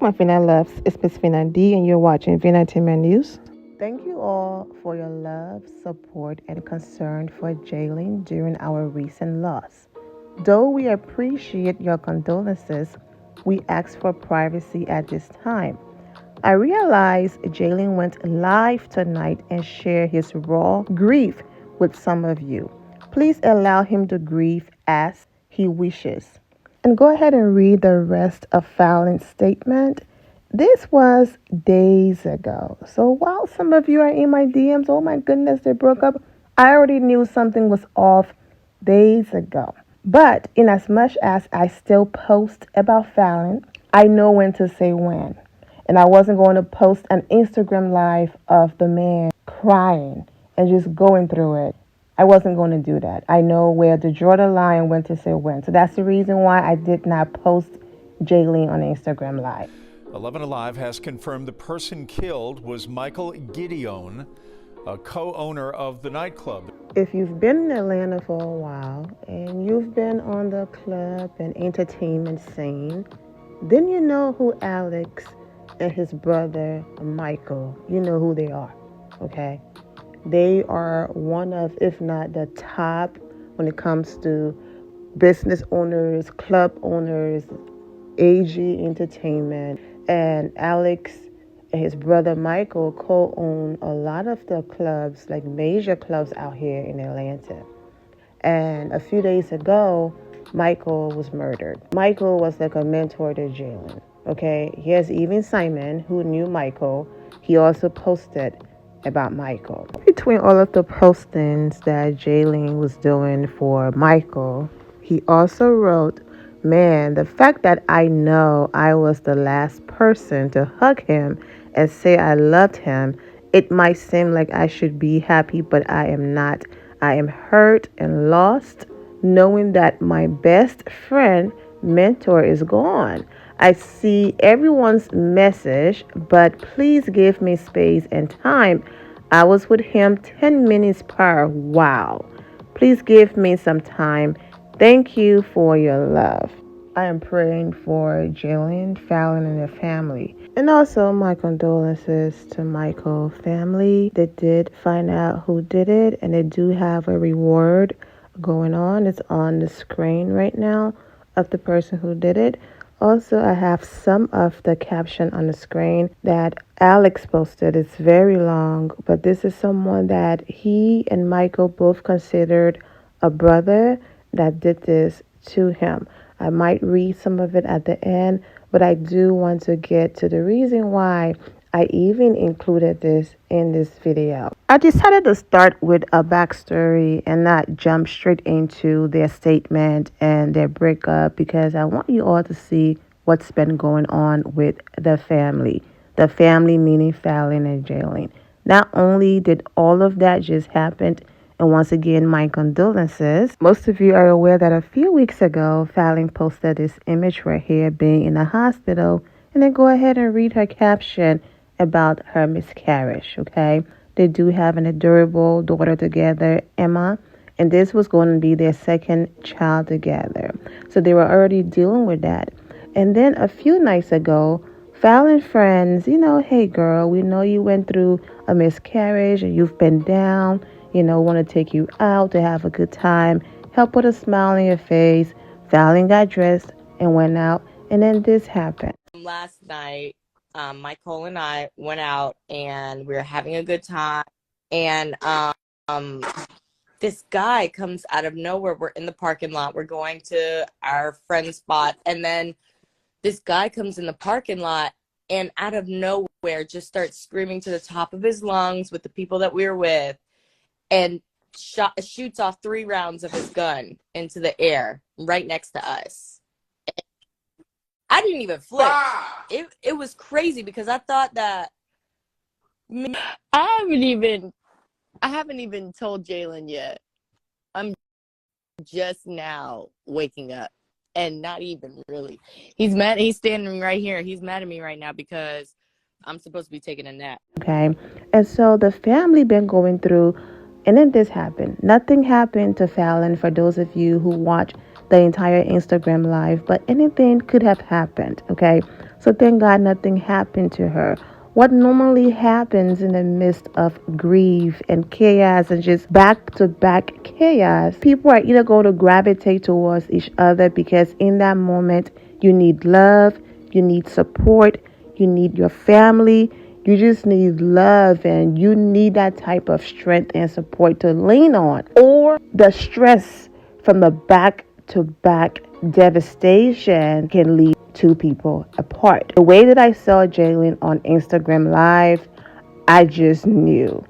my Pina loves. It's Miss Pina D, and you're watching Pina News. Thank you all for your love, support, and concern for Jaylan during our recent loss. Though we appreciate your condolences, we ask for privacy at this time. I realize Jaylan went live tonight and shared his raw grief with some of you. Please allow him to grieve as he wishes. And go ahead and read the rest of Falynn's statement. This was days ago. So while some of you are in my DMs, oh my goodness, they broke up, I already knew something was off days ago. But in as much as I still post about Falynn, I know when to say when. And I wasn't going to post an Instagram live of the man crying and just going through it. I wasn't going to do that. I know where to draw the line and when to say when. So that's the reason why I did not post Jaylan on Instagram Live. 11 Alive has confirmed the person killed was Michael Gideon, a co-owner of the nightclub. If you've been in Atlanta for a while and you've been on the club and entertainment scene, then you know who Alex and his brother Michael, you know who they are, okay? They are one of, if not the top, when it comes to business owners, club owners, AG Entertainment. And Alex and his brother Michael co-own a lot of the clubs, like major clubs out here in Atlanta. And a few days ago, Michael was murdered. Michael was like a mentor to Jaylan, okay? Here's even Simon, who knew Michael. He also posted about Michael. Between all of the postings that Jaylan was doing for Michael, he also wrote, man, the fact that I know I was the last person to hug him and say I loved him, it might seem like I should be happy, but I am not. I am hurt and lost knowing that my best friend, mentor is gone. I see everyone's message, but please give me space and time. I was with him 10 minutes prior. Wow. Please give me some time. Thank you for your love. I am praying for Jaylan, Falynn, and their family. And also my condolences to Michael's family. They did find out who did it, and they do have a reward going on. It's on the screen right now of the person who did it. Also, I have some of the caption on the screen that Alex posted. It's very long, but this is someone that he and Michael both considered a brother that did this to him. I might read some of it at the end, but I do want to get to the reason why I even included this in this video. I decided to start with a backstory and not jump straight into their statement and their breakup, because I want you all to see what's been going on with the family. The family meaning Falynn and Jaylan. Not only did all of that just happen, and once again, my condolences. Most of you are aware that a few weeks ago, Falynn posted this image right here being in a hospital, and then go ahead and read her caption about her miscarriage, okay? They do have an adorable daughter together, Emma, and this was going to be their second child together. So they were already dealing with that. And then a few nights ago, Falynn friends, hey girl, we know you went through a miscarriage and you've been down, want to take you out to have a good time, help put a smile on your face. Falynn got dressed and went out, and then this happened. Last night, Michael and I went out and we were having a good time, and this guy comes out of nowhere. We're in the parking lot, we're going to our friend's spot, and then this guy comes in the parking lot and out of nowhere just starts screaming to the top of his lungs with the people that we were with, and shoots off 3 rounds of his gun into the air right next to us. I didn't even flip. It was crazy because I thought that I haven't even told Jaylan yet. I'm just now waking up, and not even really. He's mad. He's standing right here. He's mad at me right now because I'm supposed to be taking a nap. Okay. And so the family been going through, and then this happened. Nothing happened to Falynn, for those of you who watch the entire Instagram live, but anything could have happened, okay? So thank God nothing happened to her. What normally happens in the midst of grief and chaos and just back to back chaos, people are either going to gravitate towards each other because in that moment you need love, you need support, you need your family, you just need love, and you need that type of strength and support to lean on. Or the stress from the back to back devastation can lead two people apart. The way that I saw Jaylan on Instagram Live, I just knew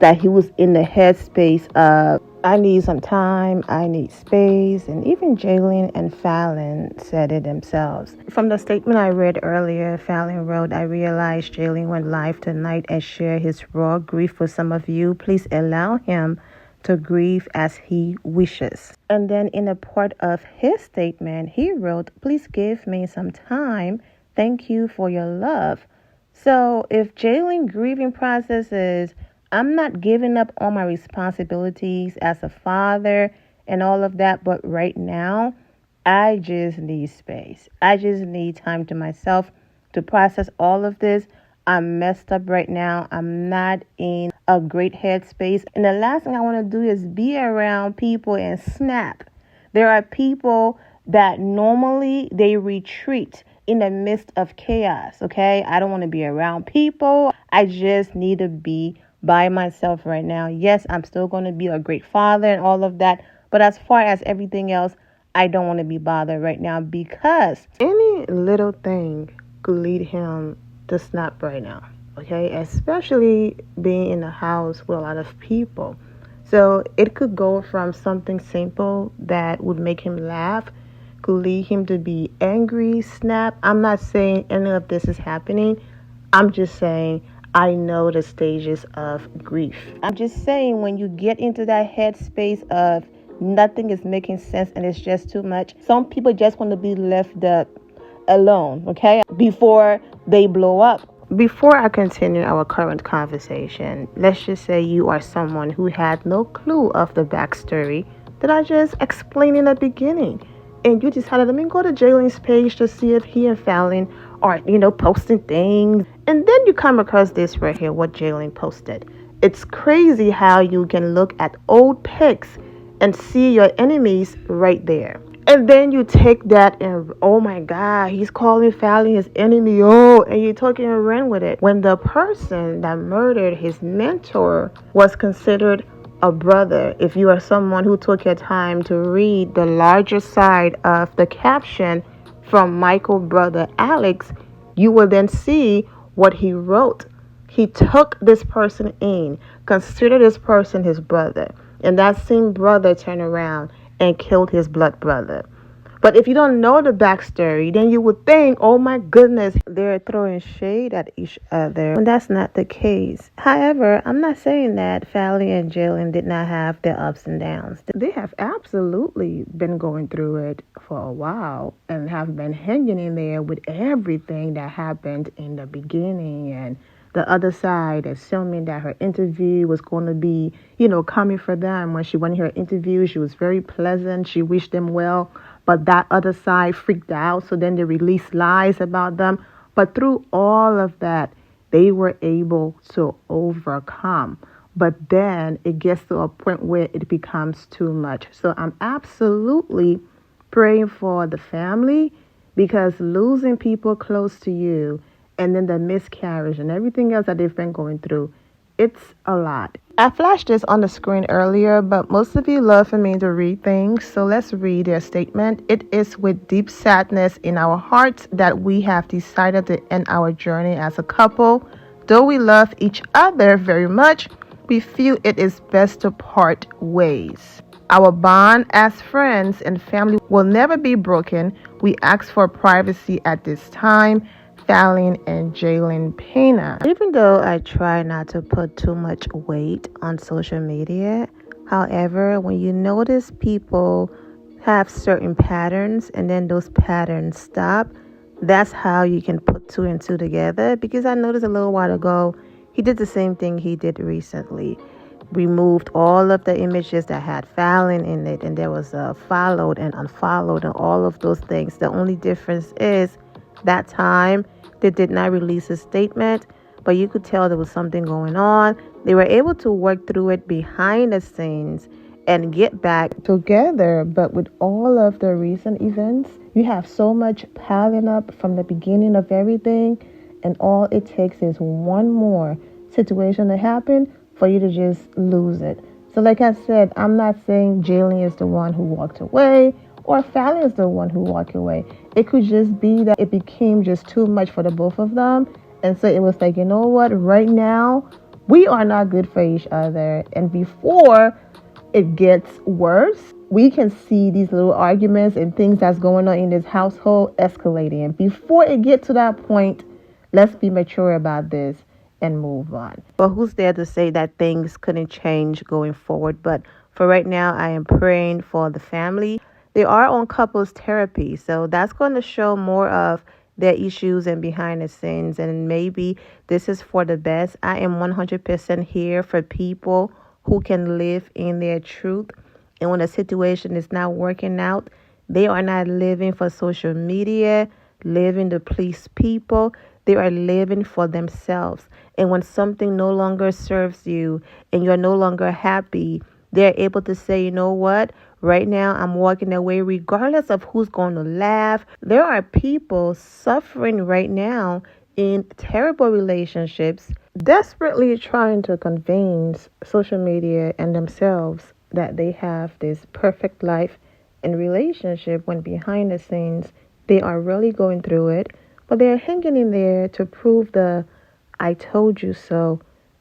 that he was in the headspace of, I need some time, I need space, and even Jaylan and Falynn said it themselves. From the statement I read earlier, Falynn wrote, I realized Jaylan went live tonight and shared his raw grief with some of you. Please allow him to grieve as he wishes. And then in a part of his statement, he wrote, please give me some time. Thank you for your love. So if Jaylan grieving process is, I'm not giving up on my responsibilities as a father and all of that, but right now, I just need space. I just need time to myself to process all of this. I'm messed up right now. I'm not in a great headspace. And the last thing I want to do is be around people and snap. There are people that normally they retreat in the midst of chaos, okay? I don't want to be around people. I just need to be by myself right now. Yes, I'm still going to be a great father and all of that. But as far as everything else, I don't want to be bothered right now because any little thing could lead him to snap right now, okay? Especially being in a house with a lot of people. So it could go from something simple that would make him laugh, could lead him to be angry, snap. I'm not saying any of this is happening. I'm just saying I know the stages of grief. I'm just saying when you get into that headspace of nothing is making sense and it's just too much, some people just want to be left alone, okay, before they blow up. Before I continue our current conversation, let's just say you are someone who had no clue of the backstory that I just explained in the beginning. And you decided, let me go to Jaylan's page to see if he and Falynn are, posting things. And then you come across this right here, what Jaylan posted. It's crazy how you can look at old pics and see your enemies right there. And then you take that and, oh my God, he's calling Falynn his enemy. Oh, and you took it and ran with it. When the person that murdered his mentor was considered a brother, if you are someone who took your time to read the larger side of the caption from Michael's brother Alex, you will then see what he wrote. He took this person in, considered this person his brother, and that same brother turned around and killed his blood brother. But if you don't know the backstory, then you would think, oh my goodness, they're throwing shade at each other. And that's not the case. However, I'm not saying that Falynn and Jaylan did not have their ups and downs. They have absolutely been going through it for a while and have been hanging in there with everything that happened in the beginning, and the other side assuming that her interview was going to be, coming for them. When she went in her interview, she was very pleasant. She wished them well. But that other side freaked out. So then they released lies about them. But through all of that, they were able to overcome. But then it gets to a point where it becomes too much. So I'm absolutely praying for the family, because losing people close to you and then the miscarriage and everything else that they've been going through, it's a lot. I flashed this on the screen earlier, but most of you love for me to read things, so let's read their statement. It is with deep sadness in our hearts that we have decided to end our journey as a couple. Though we love each other very much, we feel it is best to part ways. Our bond as friends and family will never be broken. We ask for privacy at this time. Falynn and Jaylan Pina. Even though I try not to put too much weight on social media, however, when you notice people have certain patterns and then those patterns stop, that's how you can put two and two together. Because I noticed a little while ago, he did the same thing he did recently. Removed all of the images that had Falynn in it, and there was a followed and unfollowed and all of those things. The only difference is that time. They did not release a statement, but you could tell there was something going on. They were able to work through it behind the scenes and get back together. But with all of the recent events, you have so much piling up from the beginning of everything, and all it takes is one more situation to happen for you to just lose it. So like I said, I'm not saying Jaylan is the one who walked away or Falynn is the one who walked away. It could just be that it became just too much for the both of them. And so it was like, you know what, right now, we are not good for each other. And before it gets worse, we can see these little arguments and things that's going on in this household escalating. And before it gets to that point, let's be mature about this and move on. But who's there to say that things couldn't change going forward? But for right now, I am praying for the family. They are on couples therapy, so that's going to show more of their issues and behind the scenes, and maybe this is for the best. I am 100% here for people who can live in their truth, and when a situation is not working out, they are not living for social media, living to please people. They are living for themselves. And when something no longer serves you and you're no longer happy, they're able to say, you know what? Right now, I'm walking away regardless of who's going to laugh. There are people suffering right now in terrible relationships, desperately trying to convince social media and themselves that they have this perfect life and relationship when behind the scenes, they are really going through it. But they're hanging in there to prove the I told you so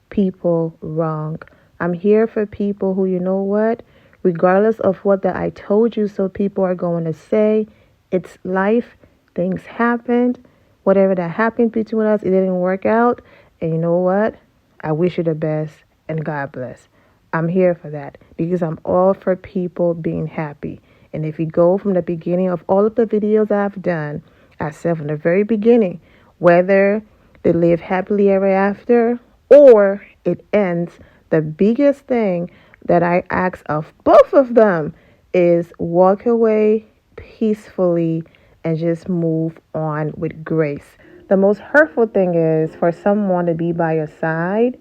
people wrong. I'm here for people who, you know what, regardless of what the I told you so people are going to say, it's life, things happened, whatever that happened between us, it didn't work out, and you know what, I wish you the best, and God bless. I'm here for that, because I'm all for people being happy. And if you go from the beginning of all of the videos I've done, I said from the very beginning, whether they live happily ever after or it ends, the biggest thing that I ask of both of them is walk away peacefully and just move on with grace. The most hurtful thing is for someone to be by your side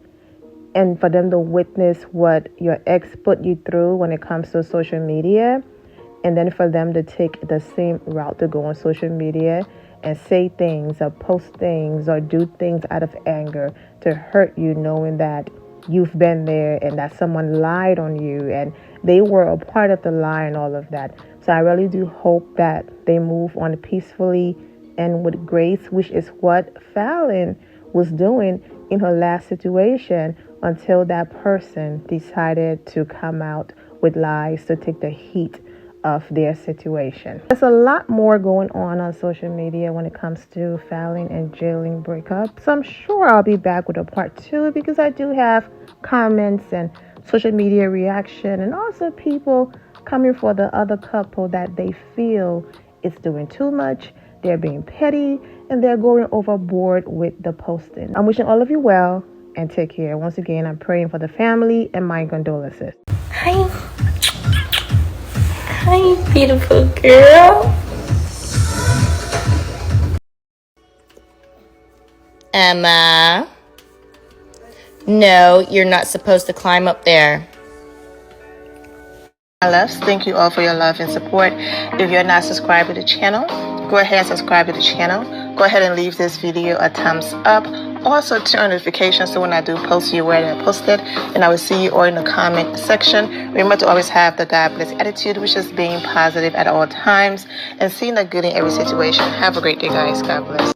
and for them to witness what your ex put you through when it comes to social media, and then for them to take the same route to go on social media and say things or post things or do things out of anger to hurt you, knowing that you've been there and that someone lied on you and they were a part of the lie and all of that. So I really do hope that they move on peacefully and with grace, which is what Falynn was doing in her last situation until that person decided to come out with lies to take the heat of their situation. There's a lot more going on social media when it comes to Falynn and Jaylan breakup. So I'm sure I'll be back with a part 2 because I do have comments and social media reaction and also people coming for the other couple that they feel is doing too much, they're being petty, and they're going overboard with the posting. I'm wishing all of you well and take care. Once again, I'm praying for the family and my condolences. Hi, beautiful girl. Emma. No, you're not supposed to climb up there. My loves, thank you all for your love and support. If you're not subscribed to the channel, go ahead and subscribe to the channel. Go ahead and leave this video a thumbs up. Also turn on notifications so when I do post, you're aware that I posted. And I will see you all in the comment section. Remember to always have the God bless attitude, which is being positive at all times and seeing the good in every situation. Have a great day, guys. God bless.